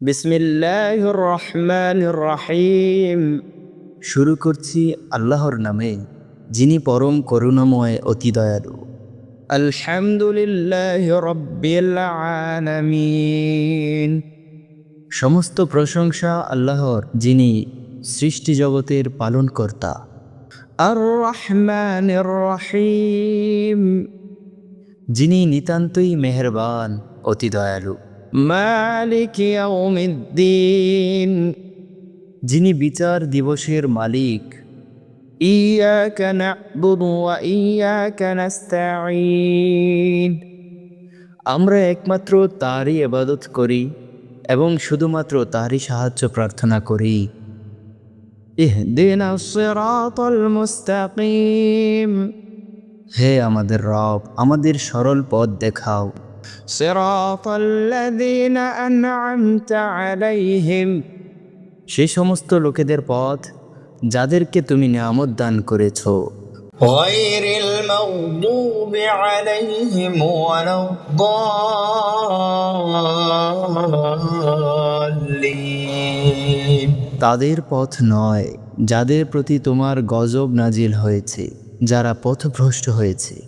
বিসমিল্লাহির রহমানির রহিম। শুরু করছি আল্লাহর নামে, যিনি পরম করুণাময় অতি দয়ালু। আলহামদুলিল্লাহি রাব্বিল আলামিন। সমস্ত প্রশংসা আল্লাহর, যিনি সৃষ্টি জগতের পালনকর্তা। আর রহমানির রহিম, যিনি নিতান্তই মেহেরবান অতি দয়ালু। মালিক ইয়াউমিদ্দিন, যিনি বিচার দিবসের মালিক। ইয়াকা না'বুদু ওয়া ইয়াকা নাস্তাঈন, আমরা একমাত্র তারই ইবাদত করি এবং শুধুমাত্র তারই সাহায্য প্রার্থনা করি। ইহদিনাস সিরাতাল মুস্তাকিম, হে আমাদের রব, আমাদের সরল পথ দেখাও। সিরাতাল্লাযীনা আন'আমতা আলাইহিম, সেই সমস্ত লোকেদের পথ যাদেরকে তুমি নিয়ামত দান করেছ। গায়রিল মাগদুবি আলাইহিম ওয়ালাদ-দাল্লিন, তাদের পথ নয় যাদের প্রতি তোমার গজব নাজিল হয়েছে, যারা পথভ্রষ্ট হয়েছে।